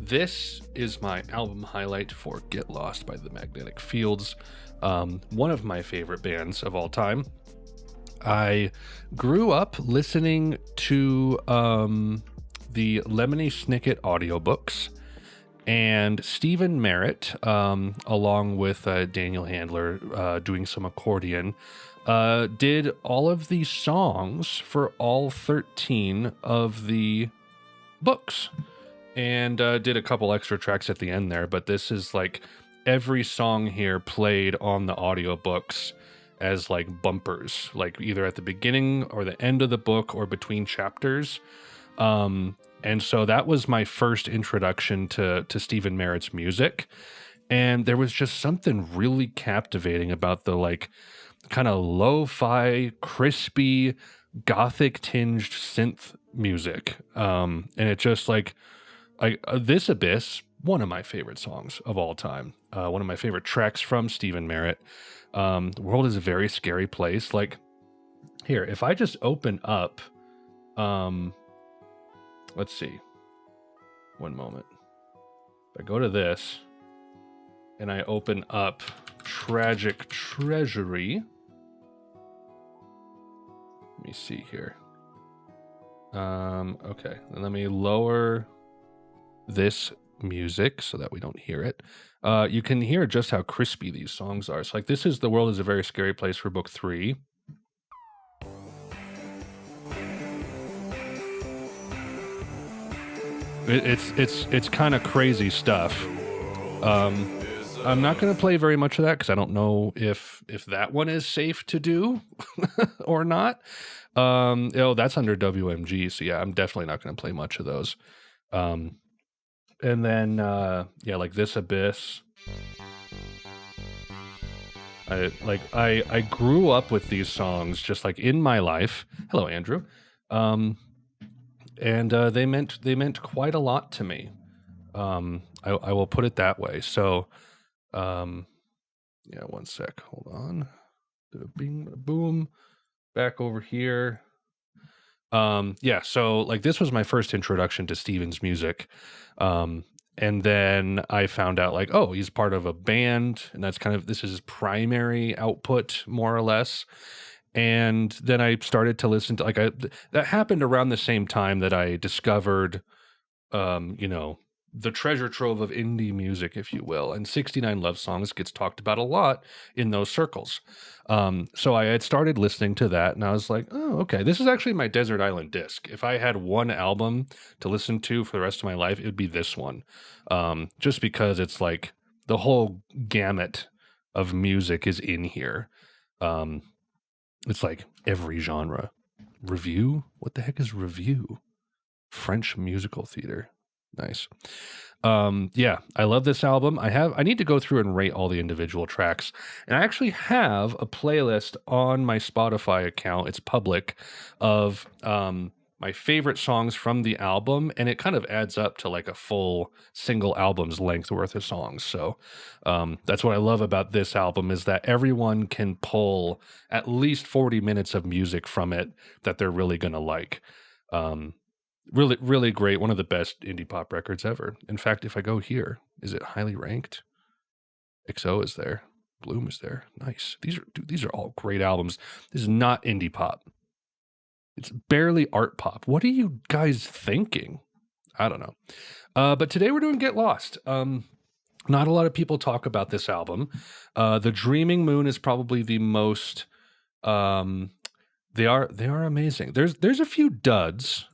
This is my album highlight for Get Lost by the Magnetic Fields, one of my favorite bands of all time. I grew up listening to the Lemony Snicket audiobooks, and Stephen Merritt, along with Daniel Handler doing some accordion, did all of the songs for all 13 of the books and did a couple extra tracks at the end there. But this is like every song here played on the audiobooks as like bumpers, like either at the beginning or the end of the book or between chapters. And so that was my first introduction to Stephen Merritt's music. And there was just something really captivating about the like kind of lo-fi, crispy, gothic tinged synth music. And it just like This Abyss, one of my favorite songs of all time. One of my favorite tracks from Stephen Merritt. The world is a very scary place. Like here, if I just open up, let's see, one moment. If I go to this and I open up Tragic Treasury, let me see here. Okay, and let me lower this music so that we don't hear it. You can hear just how crispy these songs are. So like this is The World is a Very Scary Place for book 3. It's kind of crazy stuff. I'm not going to play very much of that because I don't know if that one is safe to do or not. That's under WMG, so yeah, I'm definitely not going to play much of those. And then like This Abyss. I grew up with these songs just like in my life. Hello, Andrew. And they meant quite a lot to me. I will put it that way. So, one sec. Hold on. Bing, boom. Back over here. So like this was my first introduction to Steven's music. And then I found out like, oh, he's part of a band, and this is his primary output, more or less. And then I started to listen to that happened around the same time that I discovered, the treasure trove of indie music, if you will. And 69 Love Songs gets talked about a lot in those circles. So I had started listening to that, and I was like, oh, okay, this is actually my Desert Island disc. If I had one album to listen to for the rest of my life, it would be this one. Just because it's like the whole gamut of music is in here. It's like every genre. Review? What the heck is review? French musical theater. Nice. I love this album. I need to go through and rate all the individual tracks. And I actually have a playlist on my Spotify account. It's public, of my favorite songs from the album, and it kind of adds up to like a full single album's length worth of songs. So that's what I love about this album, is that everyone can pull at least 40 minutes of music from it that they're really going to like. Really, really great. One of the best indie pop records ever. In fact, if I go here, is it highly ranked? XO is there. Bloom is there. Nice. These are all great albums. This is not indie pop. It's barely art pop. What are you guys thinking? I don't know. But today we're doing Get Lost. Not a lot of people talk about this album. The Dreaming Moon is probably the most. They are amazing. There's a few duds.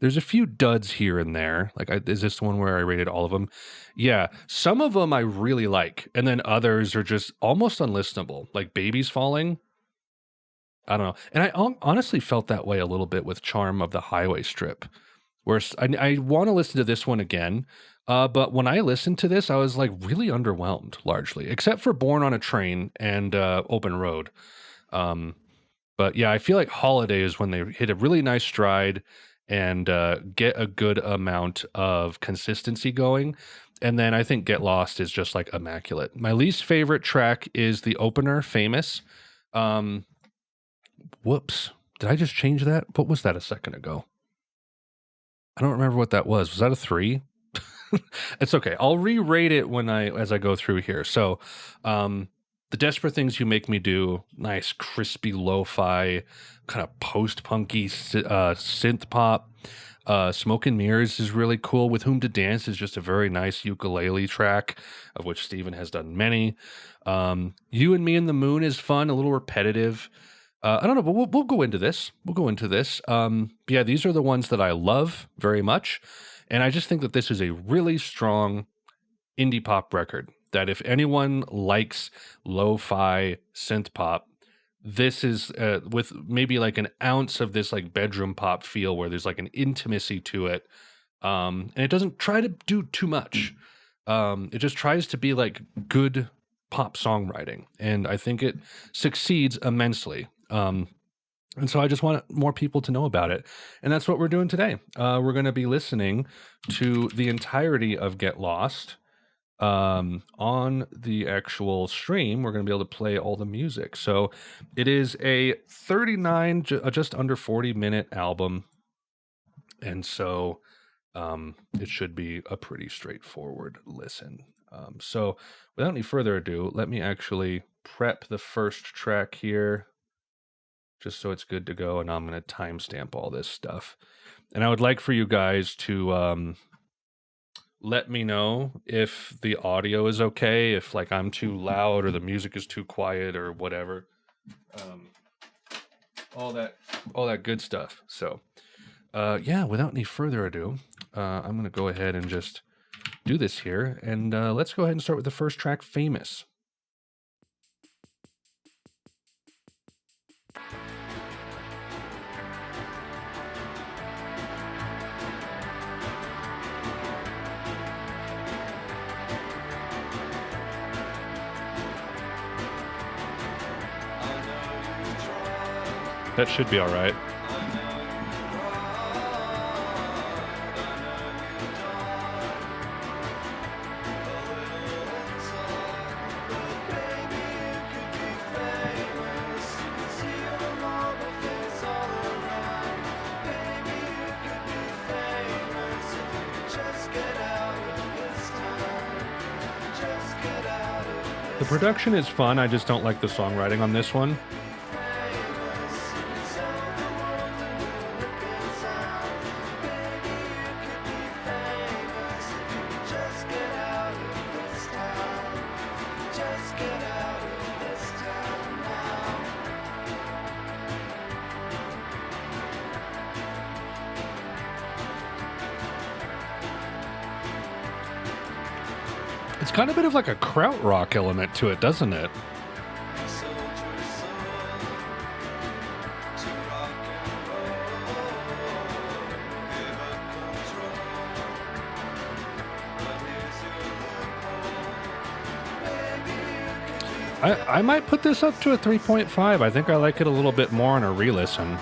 There's a few duds here and there. Is this the one where I rated all of them? Yeah, some of them I really like, and then others are just almost unlistenable. Like Babies Falling. I don't know. And I honestly felt that way a little bit with Charm of the Highway Strip, where I want to listen to this one again. But when I listened to this, I was like really underwhelmed, largely, except for Born on a Train and Open Road. But yeah, I feel like Holiday is when they hit a really nice stride and get a good amount of consistency going. And then I think Get Lost is just like immaculate. My least favorite track is the opener, Famous. Whoops. Did I just change that? What was that a second ago? I don't remember what that was. Was that a 3? It's okay. I'll re-rate it as I go through here. So, the Desperate Things You Make Me Do, nice crispy lo-fi, kind of post-punky synth pop. Smoke and Mirrors is really cool. With Whom to Dance is just a very nice ukulele track, of which Steven has done many. You and Me and the Moon is fun, a little repetitive. I don't know, but we'll go into this. We'll go into this. Yeah, these are the ones that I love very much. And I just think that this is a really strong indie pop record. That if anyone likes lo-fi synth pop, this is with maybe like an ounce of this like bedroom pop feel where there's like an intimacy to it. And it doesn't try to do too much. It just tries to be like good pop songwriting. And I think it succeeds immensely. And so I just want more people to know about it. And that's what we're doing today. We're going to be listening to the entirety of Get Lost. On the actual stream, we're going to be able to play all the music. So it is a 39, just under 40-minute album. And so it should be a pretty straightforward listen. So without any further ado, let me actually prep the first track here, just so it's good to go. And I'm going to timestamp all this stuff. And I would like for you guys to let me know if the audio is okay, if like I'm too loud or the music is too quiet or whatever. All that good stuff. So yeah, without any further ado, I'm going to go ahead and just do this here. And let's go ahead and start with the first track, Famous. That should be all right. The production is fun. I just don't like the songwriting on this one. It's kind of a bit of like a krautrock element to it, doesn't it? I might put this up to a 3.5. I think I like it a little bit more on a re-listen.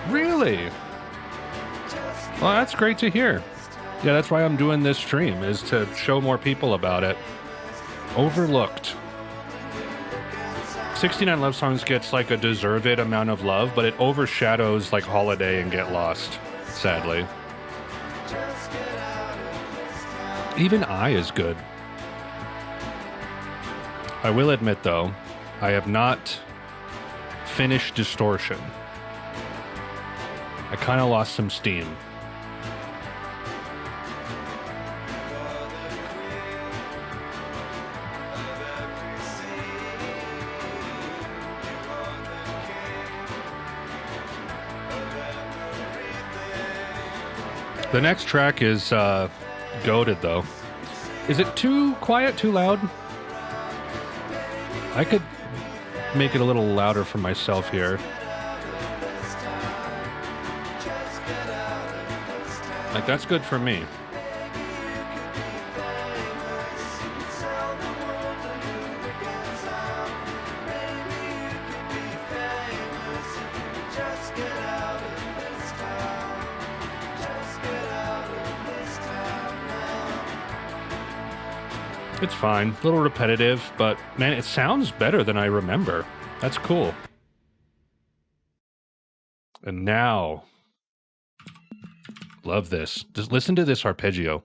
Really? Well, that's great to hear. Yeah, that's why I'm doing this stream, is to show more people about it. Overlooked. 69 Love Songs gets like a deserved amount of love, but it overshadows like Holiday and Get Lost, sadly. Even I is good. I will admit, though, I have not finished Distortion. I kind of lost some steam. The next track is goated, though. Is it too quiet, too loud? I could make it a little louder for myself here. Like, that's good for me. It's fine. A little repetitive, but man, it sounds better than I remember. That's cool. And now Love this. Just listen to this arpeggio.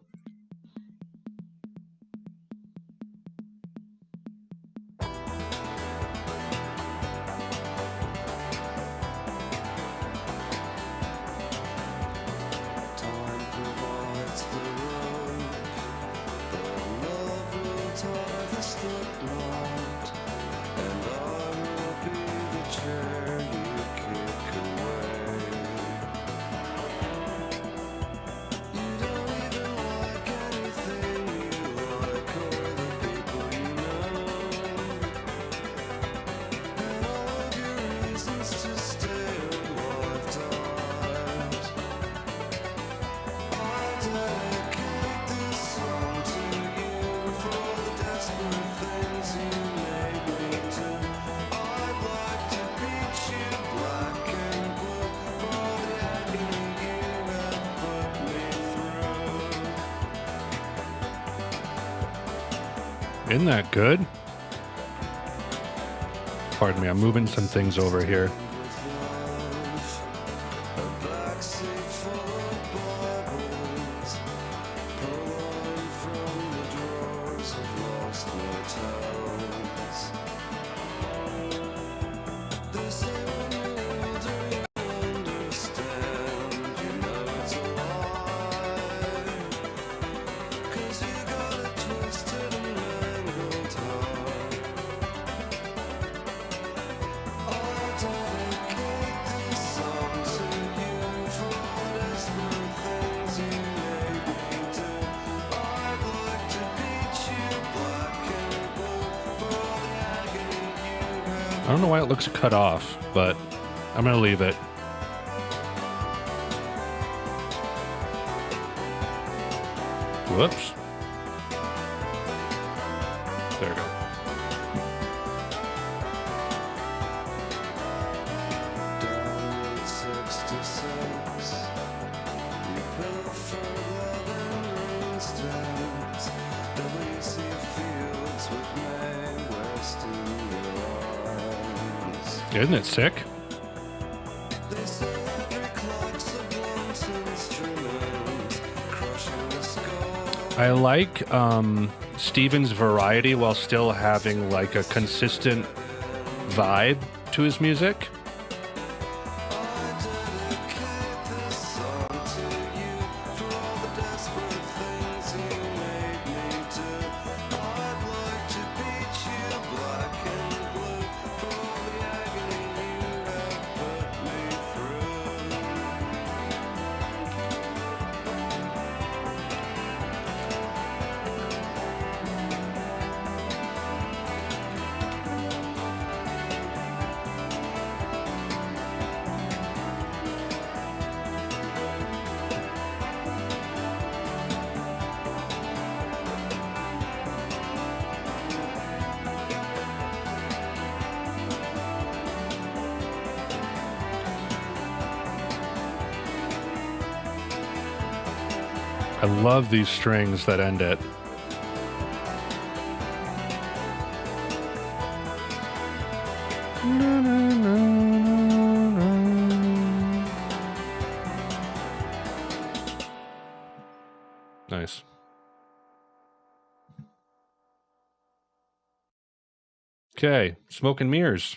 Isn't that good? Pardon me, I'm moving some things over here. I don't know why it looks cut off, but I'm going to leave it. Whoops. There we go. Isn't it sick? I like Steven's variety while still having like a consistent vibe to his music. I love these strings that end it. Nice. Okay, Smoke and Mirrors.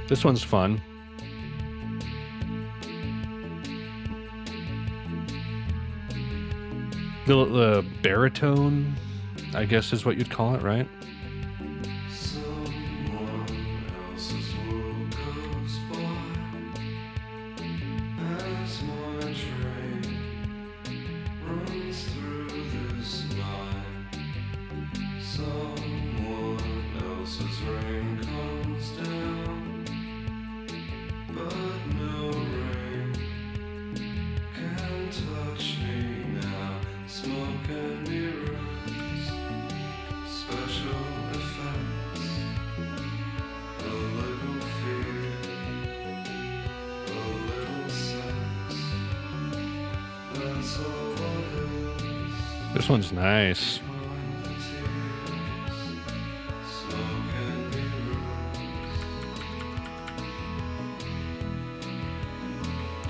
This one's fun. The baritone, I guess is what you'd call it, right? This one's nice.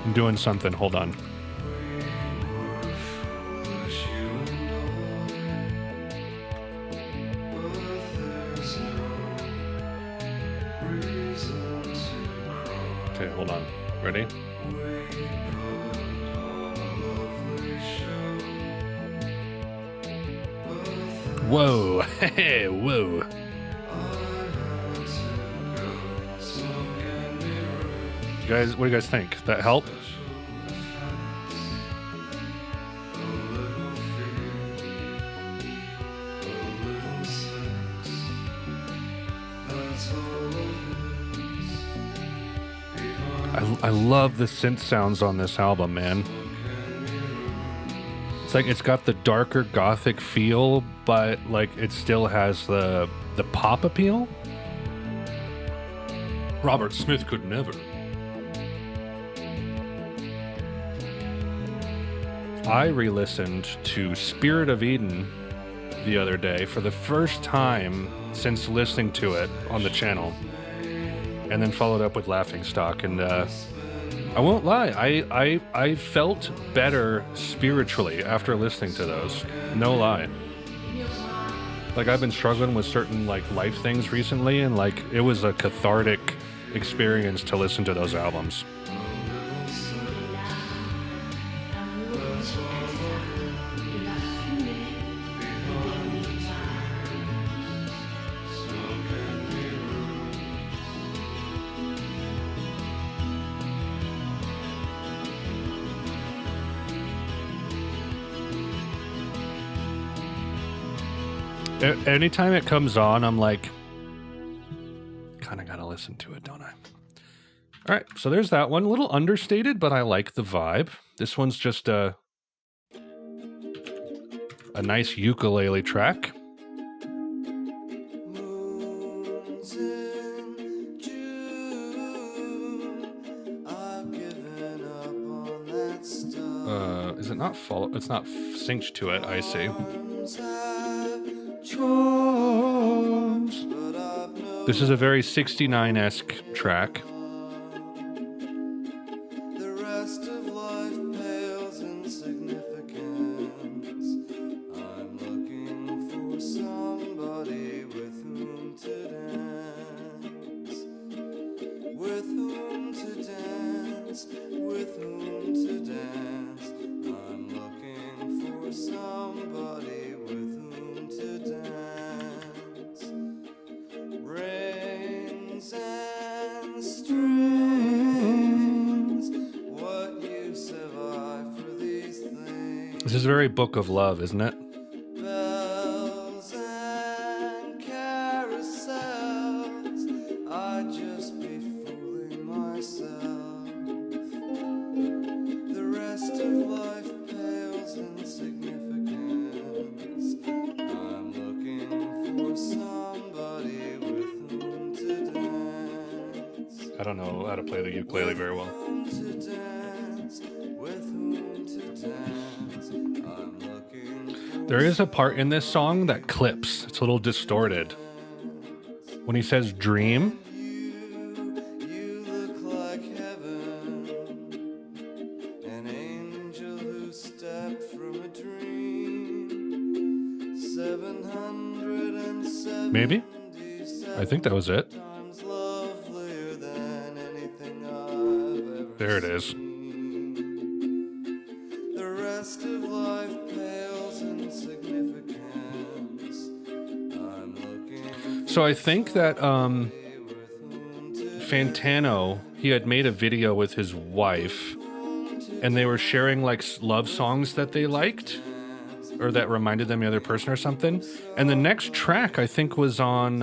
I'm doing something. Hold on. Okay, hold on. Ready? Whoa. Hey, whoa. Guys, what do you guys think? That help? I love the synth sounds on this album, man. It's like it's got the darker gothic feel, but like it still has the pop appeal. Robert Smith could never. I re-listened to Spirit of Eden the other day for the first time since listening to it on the channel, and then followed up with Laughing Stock, and I won't lie, I felt better spiritually after listening to those. No lie. Like, I've been struggling with certain like life things recently, and like it was a cathartic experience to listen to those albums. Anytime it comes on, I'm like, kind of gotta listen to it, don't I? All right, so there's that one. A little understated, but I like the vibe. This one's just a nice ukulele track. Is it not follow? It's not synced to it, I see. This is a very 69-esque track. The rest of life pales in significance. I'm looking for somebody with whom to dance. With whom to dance. With whom to dance. I'm looking for somebody with whom to dance. Rings and strings, what use have I for these things? This is very Book of Love, isn't it? Bells and carousels, I'd just be fooling myself. The rest of life pales in significance. I'm looking for somebody with whom to dance. I don't know how to play the ukulele very well. There is a part in this song that clips. It's a little distorted. When he says dream. You look like heaven. An angel who stepped from a dream. 770. Maybe? I think that was it. There it is. The rest of life pales in significance. I'm looking. So I think that Fantano, he had made a video with his wife, and they were sharing like love songs that they liked, or that reminded them of the other person or something. And the next track, I think, was on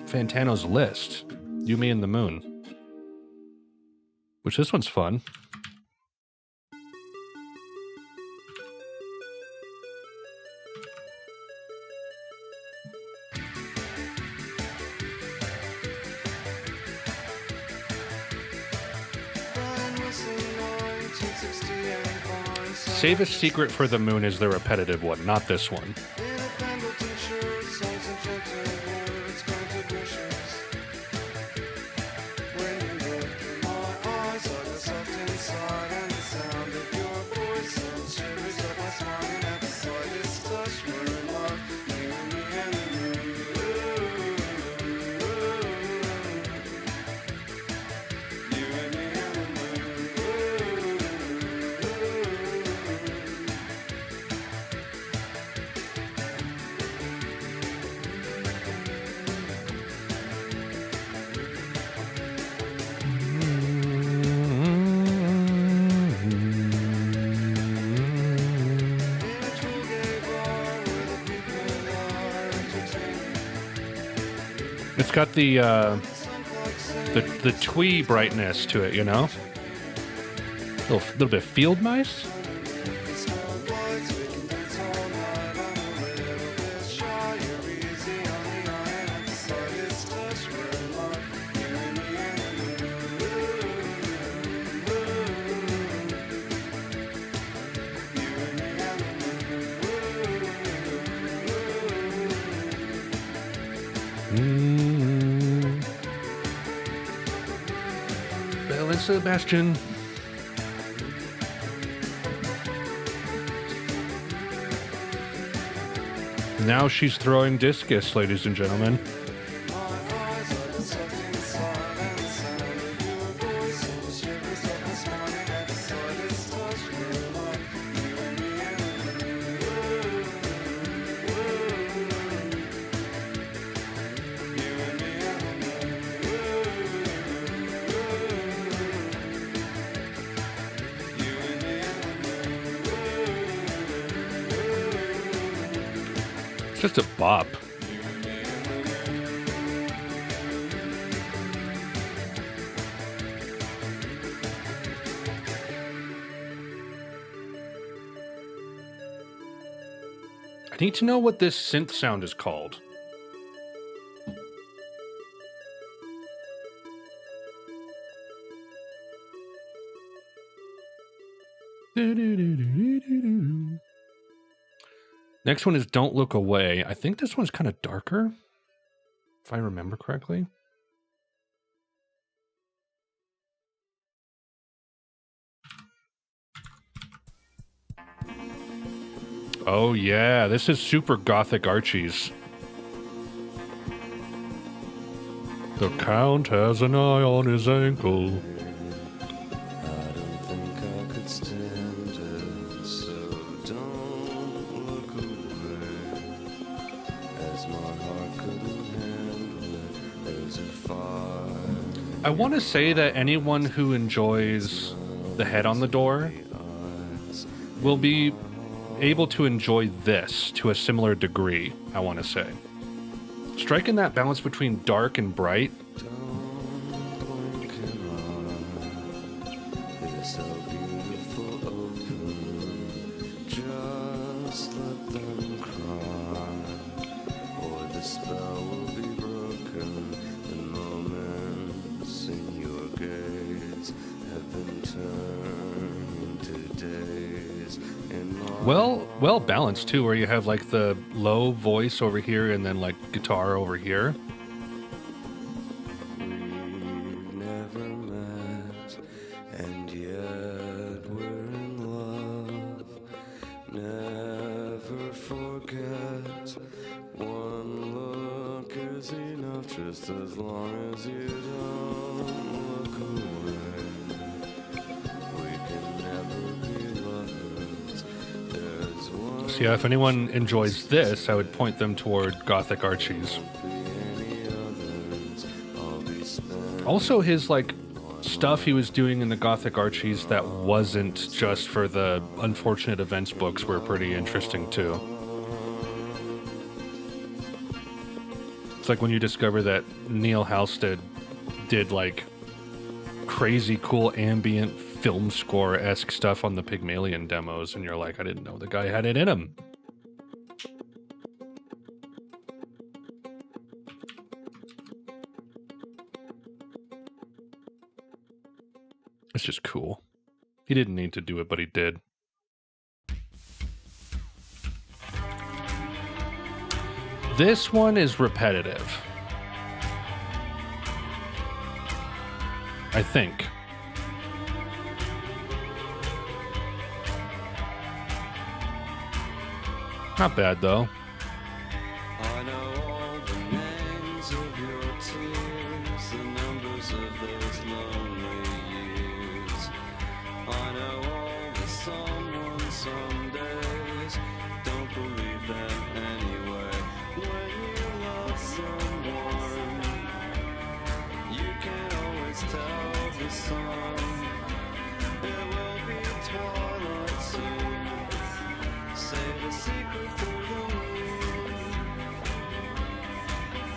Fantano's list, You, Me, and the Moon. Which, this one's fun. Save a Secret for the Moon is the repetitive one, not this one. got the twee brightness to it, you know? Little bit of field mice. Belle and Sebastian. Now she's throwing discus, ladies and gentlemen. Just a bop. I need to know what this synth sound is called. Next one is Don't Look Away. I think this one's kind of darker, if I remember correctly. Oh yeah, this is super gothic Archie's. The Count has an eye on his ankle. I want to say that anyone who enjoys the head on the door will be able to enjoy this to a similar degree, I want to say. Striking that balance between dark and bright. Well balanced too, where you have like the low voice over here and then like guitar over here. We've never met, and yet we're in love. Never forget, one look is enough, just as long as you don't look away. We can never be lovers. So yeah, if anyone enjoys this, I would point them toward Gothic Archie's. Also, his like stuff he was doing in the Gothic Archies that wasn't just for the Unfortunate Events books were pretty interesting too. It's like when you discover that Neil Halstead did like crazy cool ambient film score-esque stuff on the Pygmalion demos, and you're like, I didn't know the guy had it in him. It's just cool. He didn't need to do it, but he did. This one is repetitive, I think. Not bad, though. I know all the names of your tears, the numbers of those lonely years. I know all the someone some days. Don't believe them anyway. When you love someone, you can always tell the sun. It will be twilight soon. Save a secret for the moon.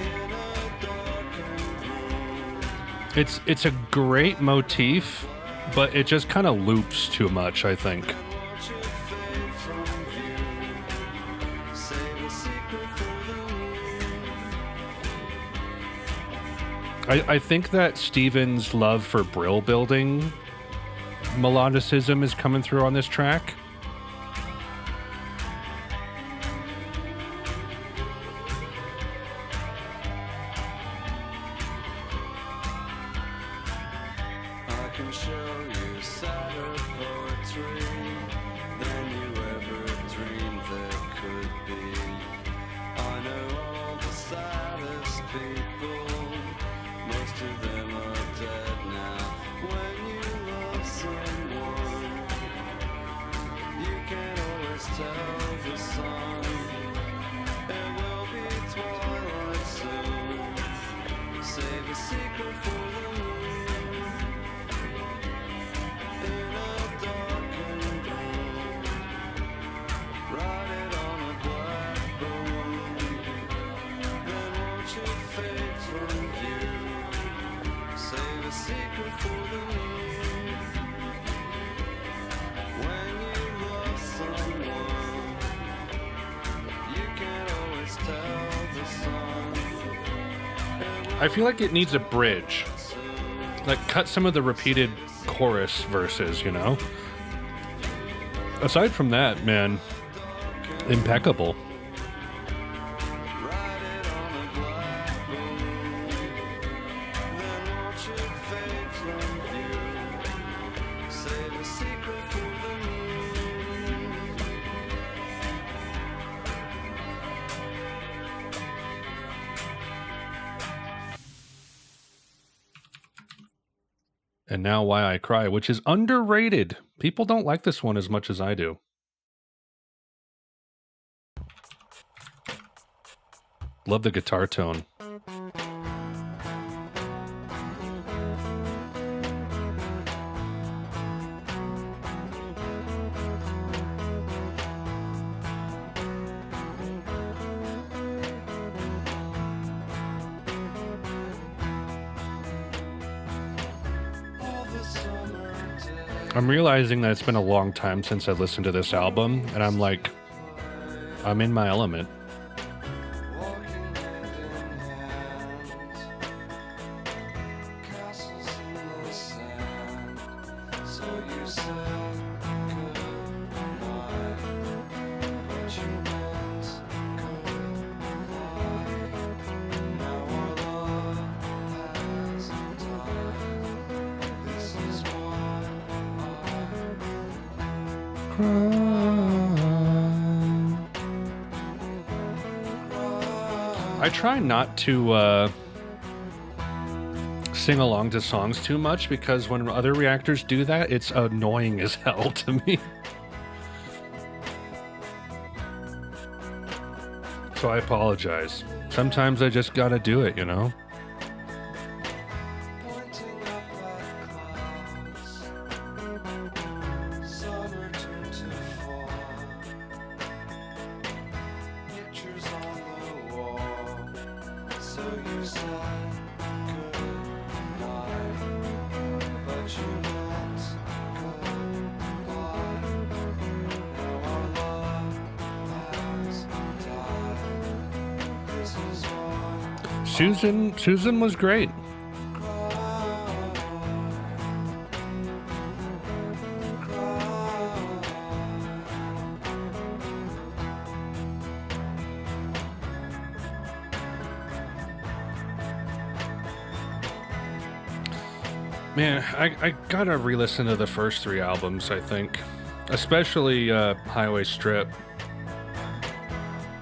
In a dark It's a great motif, but it just kind of loops too much, I think. Won't you fade from view? Save a secret for the moon. I think that Steven's love for brill building melodicism is coming through on this track. I can show you sadder poetry than you ever dreamed there could be. I know all the saddest people, most of them are dead now. When you love someone, you can always tell the sun. It will be twilight soon. Save a secret for the moon. In a darkened room, write it on a black balloon. Then won't you fade from view? Save a secret for the moon. When you love someone, you can always tell the sun. I feel like it needs a bridge. Like, cut some of the repeated chorus verses, you know? Aside from that, man, impeccable. Write it on a black balloon. Then won't you fade from view? Save a secret for the moon. And Now Why I Cry, which is underrated. People don't like this one as much as I do. Love the guitar tone. All the summer days. I'm realizing that it's been a long time since I listened to this album, and I'm like, I'm in my element. Walking hand in hand, castles in the sand. So you said goodnight, but you meant goodbye. Now our love has died. This is why I try not to sing along to songs too much, because when other reactors do that, it's annoying as hell to me. So I apologize. Sometimes I just gotta do it, you know? pointing up at clouds, summer turned to fall. Pictures on the wall, so you said goodnight, but you meant goodbye. Now our love has died. This is why Susan was great. Man, I gotta re-listen to the first three albums, I think. Especially Highway Strip.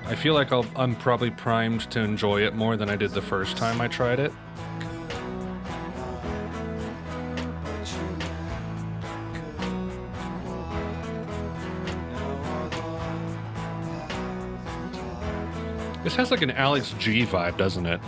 I feel like I'm probably primed to enjoy it more than I did the first time I tried it. This has like an Alex G vibe, doesn't it?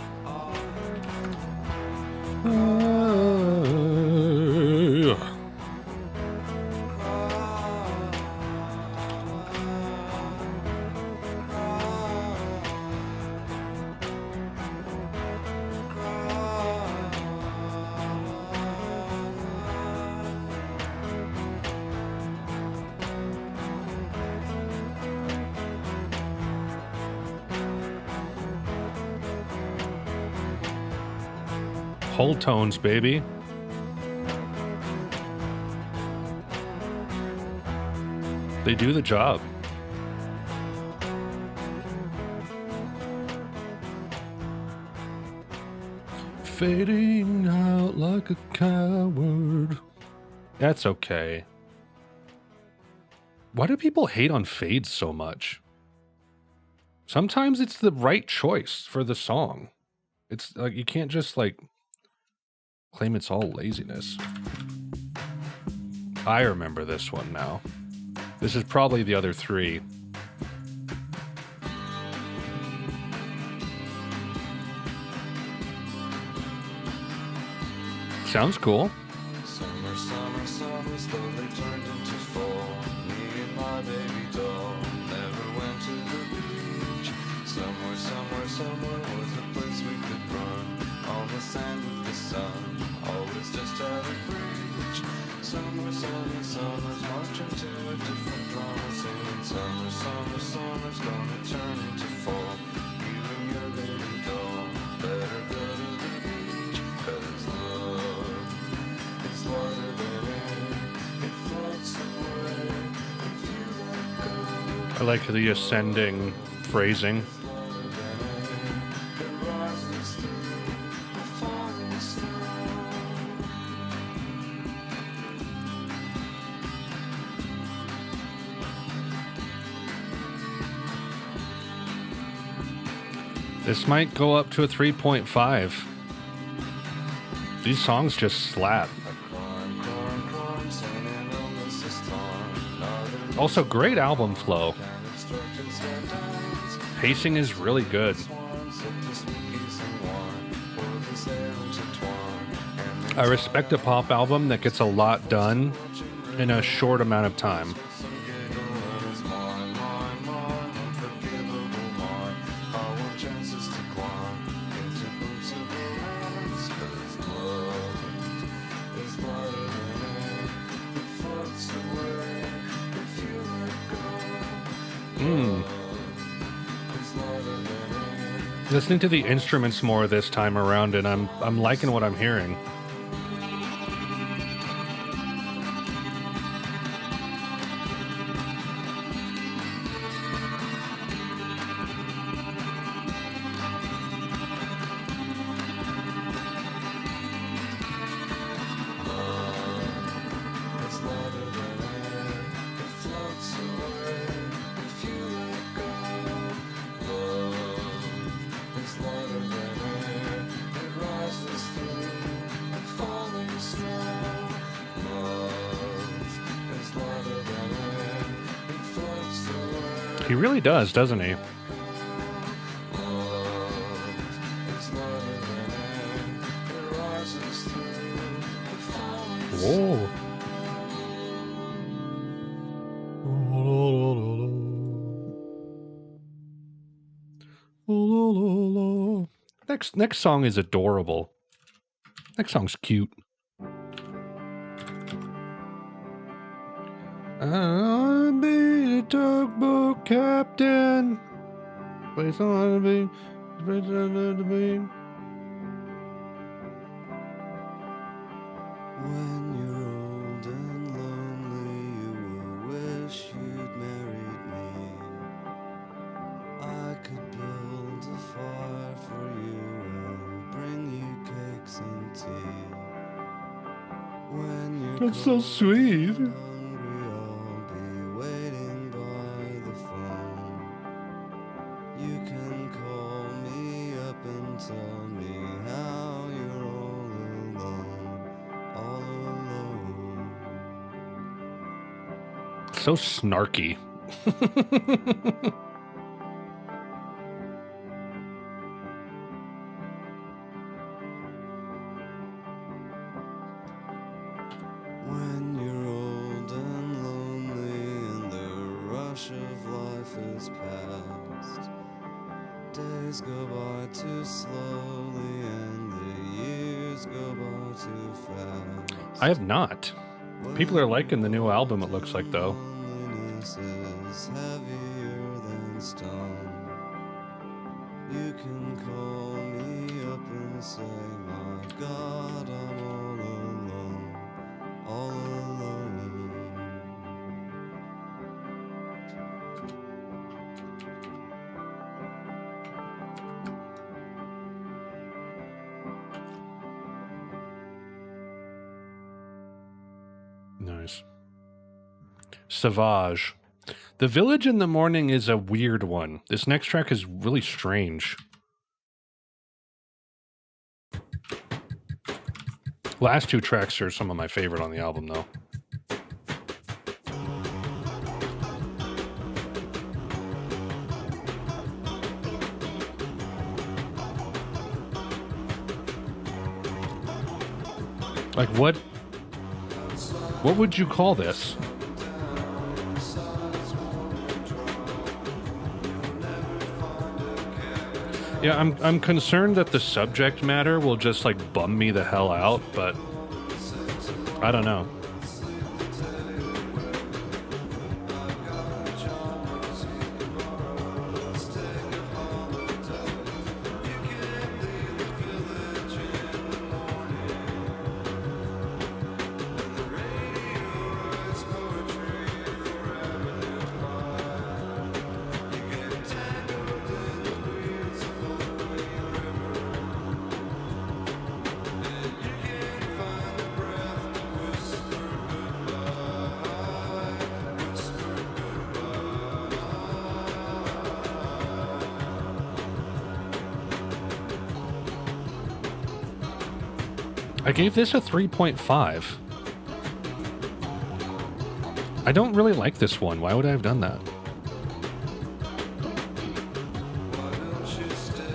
Whole tones, baby. They do the job. Fading out like a coward. That's okay. Why do people hate on fades so much? Sometimes it's the right choice for the song. It's like you can't just like claim it's all laziness. I remember this one now. This is probably the other three. Sounds cool. Summer, summer, summer slowly turned into fall. Me and my baby doll never went to the beach. Somewhere, somewhere, somewhere was a place we could run on the sand with the sun, always just out of reach. Summer, summer, summer's marching to a different drama scene. Summer, summer, summer's gonna turn into fall. You and your baby doll better go to the beach, 'cause love is lighter than air. It floats away if you let go. I like the ascending phrasing. It's lighter than air. It rises through the falling snow. This might go up to a 3.5. These songs just slap. Also, great album flow. Pacing is really good. I respect a pop album that gets a lot done in a short amount of time. Listening to the instruments more this time around, and I'm liking what I'm hearing. He really does, doesn't he? Whoa. Next song is adorable. Next song's cute. I'll be a tugboat captain. Place I wanna be, place I love to be. When you're old and lonely, you will wish you'd married me. I could build a fire for you and bring you cakes and tea. When you're That's so sweet. hungry, I'll be waiting by the phone. You can call me up and tell me how you're all alone, all alone. So snarky. When you're old and lonely and the rush of life is past, days go by too slowly and the years go by too fast. I have not. People are liking the new album, it looks like, though. Loneliness is heavier than stone. You can call me up and say my God, I'm all alone. Nice. Savage. The Village in the Morning is a weird one. This next track is really strange. Last two tracks are some of my favorite on the album, though. Like, what would you call this? Yeah, I'm concerned that the subject matter will just like bum me the hell out, but I don't know. I gave this a 3.5. I don't really like this one. Why would I have done that?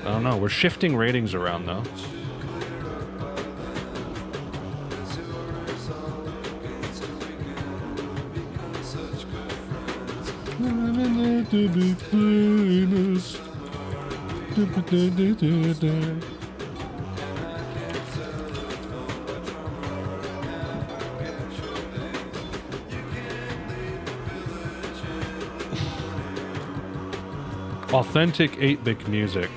I don't know. We're shifting ratings around, though. Authentic 8-bit music.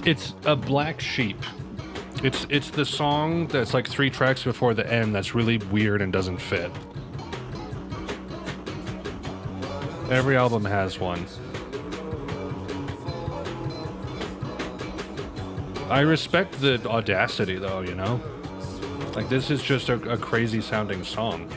It's a black sheep. It's the song that's like 3 tracks before the end that's really weird and doesn't fit. Every album has one. I respect the audacity though, you know? Like this is just a crazy sounding song.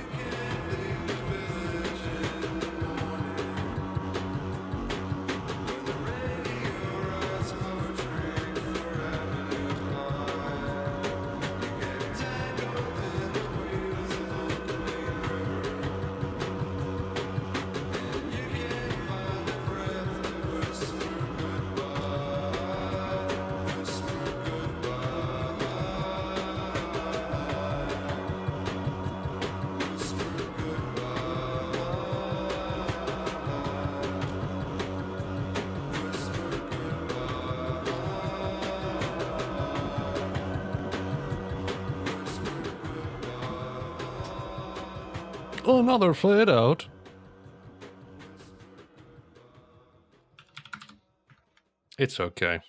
Another fade out. It's okay.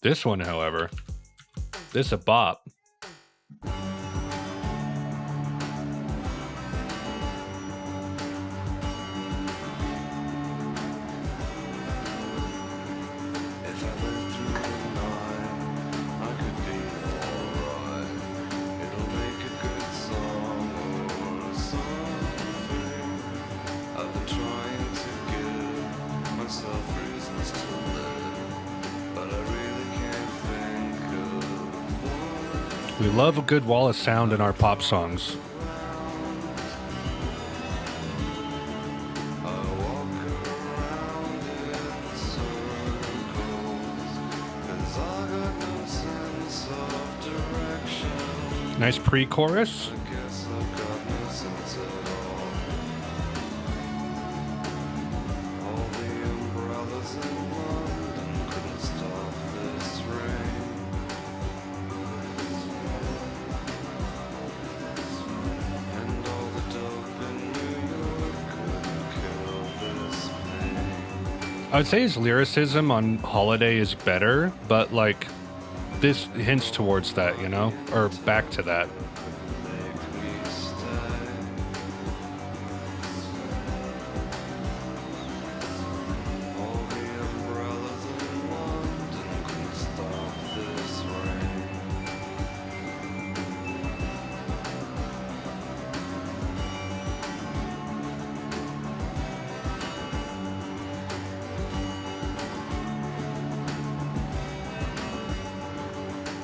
This one, however, this a bop. We love a good wall of sound in our pop songs. Nice pre-chorus. I guess I've got no sense at all. All the umbrellas in London couldn't stop this rain. And all the dope in New York couldn't kill this pain. I would say his lyricism on Holiday is better, but like this hints towards that, you know, or back to that. Make me stay. All the umbrellas in London couldn't stop this rain.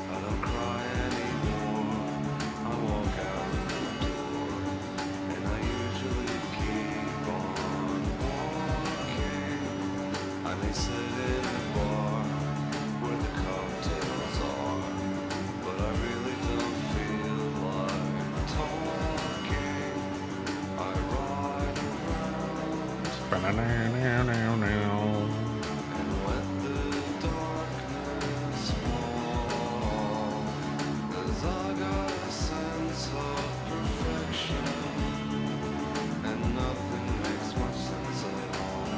I don't cry anymore. I walk out the door, and I usually keep on walking. I may sit in a bar where the cocktails are, but I really don't feel like talking. I ride around and let the darkness fall, 'cause I got a sense of perfection, and nothing makes much sense at all.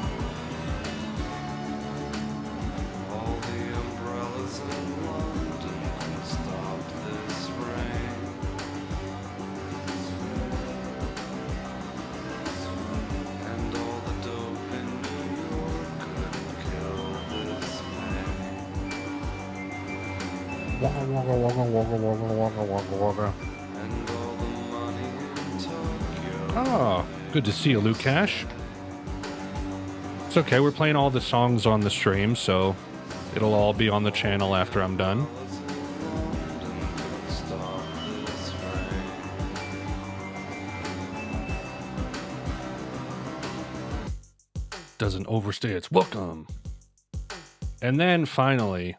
All the umbrellas in London can stop this rain. And all the dope in New York couldn't kill this pain. And all the money in Tokyo. Oh, good to see you, Lukash. It's okay, we're playing all the songs on the stream, so it'll all be on the channel after I'm done. Umbrellas in London couldn't stop this rain. Doesn't overstay its welcome. And then finally,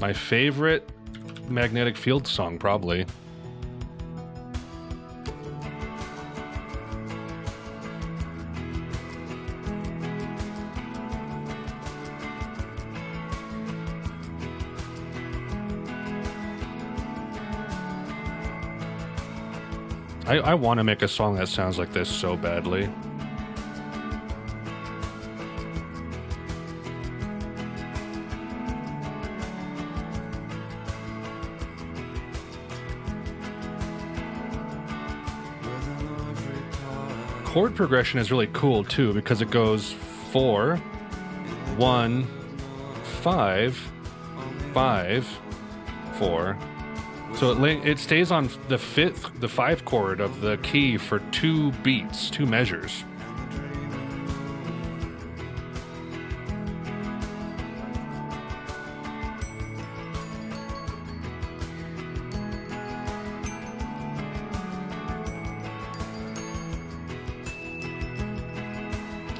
my favorite Magnetic Field song, probably. I want to make a song that sounds like this so badly. Chord progression is really cool too because it goes 4, 1, 5, 5, 4. So it stays on the 5 chord of the key for 2 beats, 2 measures.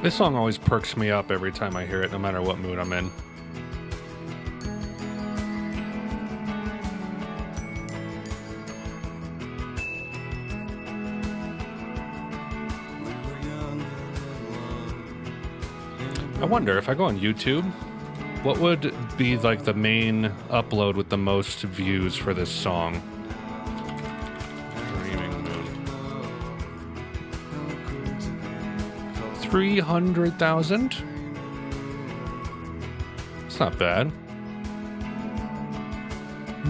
This song always perks me up every time I hear it, no matter what mood I'm in. I wonder if I go on YouTube, what would be like the main upload with the most views for this song? Dreaming Moon. 300,000? It's not bad.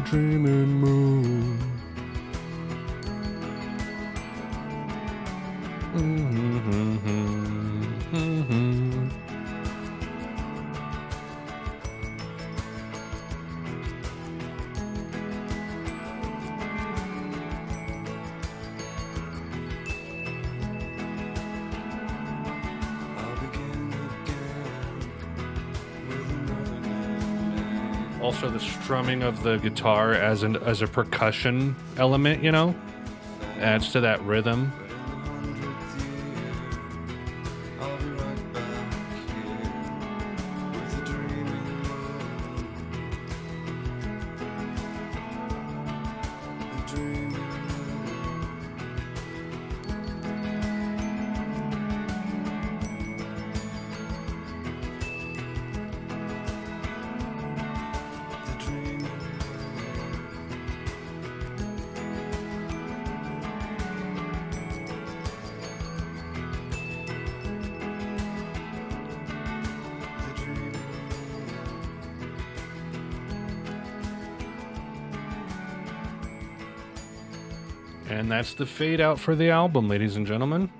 Dreaming Moon. Also, the strumming of the guitar as a percussion element, you know, adds to that rhythm. And that's the fade out for the album, ladies and gentlemen.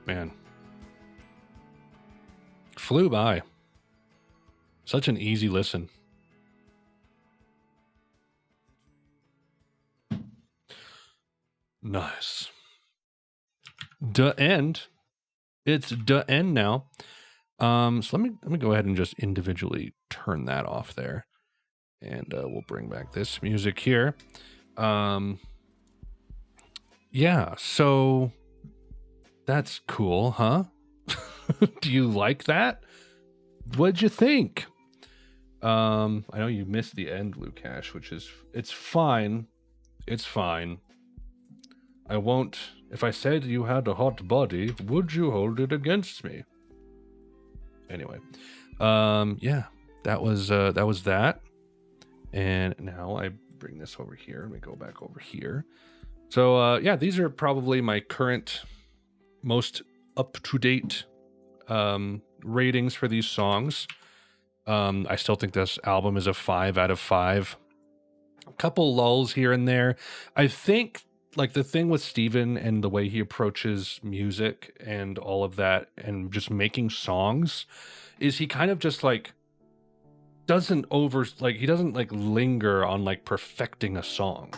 Man. Flew by. Such an easy listen. Nice. The end. It's the end now. So let me go ahead and just individually turn that off there. And we'll bring back this music here. Yeah, so that's cool, huh? Do you like that? What'd you think? I know you missed the end, Lukash, which is, it's fine. It's fine. I won't, if I said you had a hot body, would you hold it against me? Anyway, yeah, that was that. And now I bring this over here and we go back over here. So, yeah, these are probably my current most up-to-date ratings for these songs. I still think this album is a 5 out of 5. A couple lulls here and there. I think, like, the thing with Steven and the way he approaches music and all of that and just making songs is he kind of just, like, doesn't linger on, like, perfecting a song.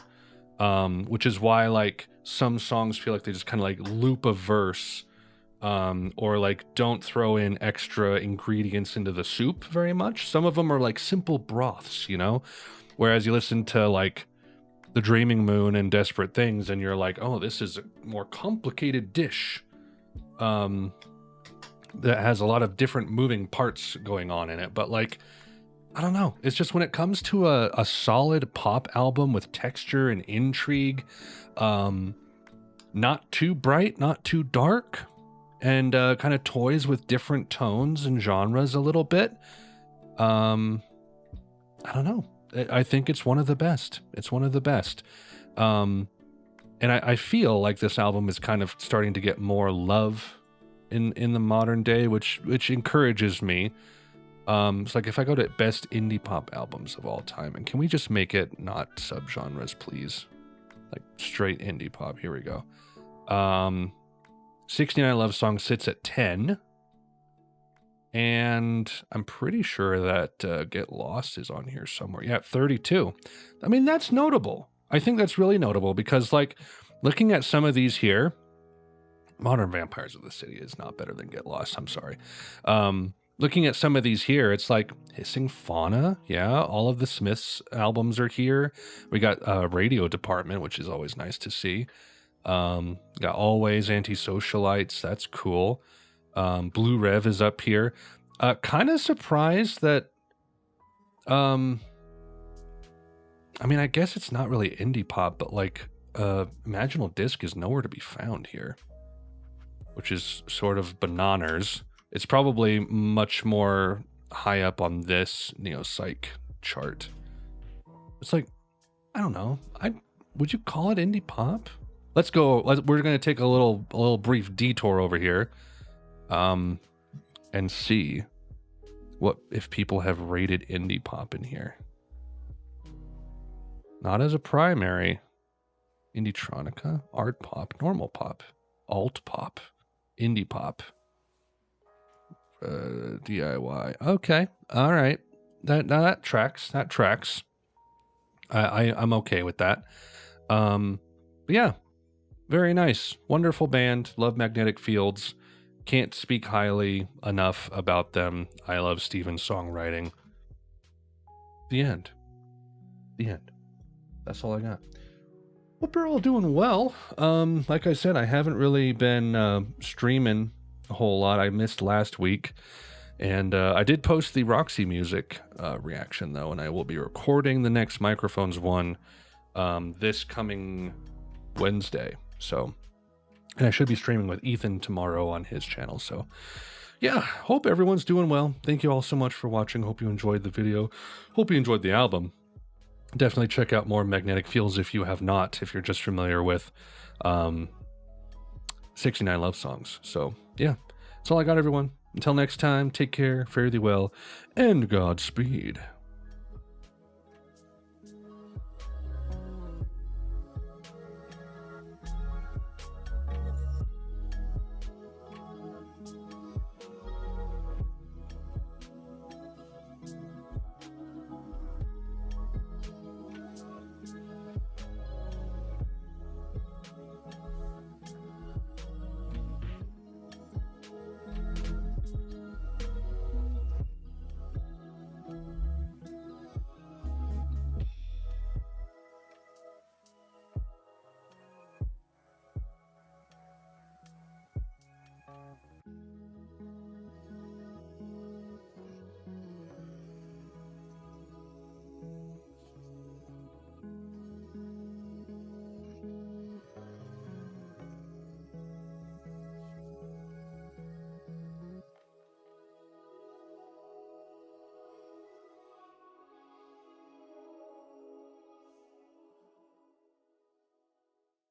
Which is why, like, some songs feel like they just kind of, like, loop a verse or, like, don't throw in extra ingredients into the soup very much. Some of them are, like, simple broths, you know? Whereas you listen to, like, The Dreaming Moon and Desperate Things, and you're like, oh, this is a more complicated dish that has a lot of different moving parts going on in it. But, like, I don't know. It's just when it comes to a solid pop album with texture and intrigue, not too bright, not too dark, and kind of toys with different tones and genres a little bit. I don't know. I think it's one of the best. It's one of the best. And I feel like this album is kind of starting to get more love in the modern day, which encourages me. It's like if I go to best indie pop albums of all time, and can we just make it not subgenres, please? Like straight indie pop. Here we go. 69 Love Songs sits at 10. And I'm pretty sure that Get Lost is on here somewhere. Yeah, 32. I mean, that's notable. I think that's really notable because, like, looking at some of these here, Modern Vampires of the City is not better than Get Lost. I'm sorry. Looking at some of these here, it's like Hissing Fauna. Yeah, all of the Smiths albums are here. We got Radio Department, which is always nice to see. Got Always, Anti-Socialites. That's cool. Blue Rev is up here. Kind of surprised that, I mean, I guess it's not really indie pop, but like, Imaginal Disc is nowhere to be found here, which is sort of bananas. It's probably much more high up on this Neo-Psych chart. It's like, I don't know. Would you call it indie pop? Let's go. We're going to take a little brief detour over here. And see what if people have rated indie pop in here. Not as a primary. Indietronica, art pop, normal pop, alt pop, indie pop, DIY. Okay, all right. That tracks. That tracks. I'm okay with that. But yeah, very nice, wonderful band. Love Magnetic Fields. Can't speak highly enough about them. I love Steven's songwriting. The end. The end. That's all I got. Hope you're all doing well. Like I said, I haven't really been streaming a whole lot. I missed last week. And I did post the Roxy Music reaction, though, and I will be recording the next Microphones one this coming Wednesday. So... and I should be streaming with Ethan tomorrow on his channel. So yeah, hope everyone's doing well. Thank you all so much for watching. Hope you enjoyed the video. Hope you enjoyed the album. Definitely check out more Magnetic Fields if you have not, if you're just familiar with 69 Love Songs. So yeah, that's all I got, everyone. Until next time, take care, fare thee well, and Godspeed.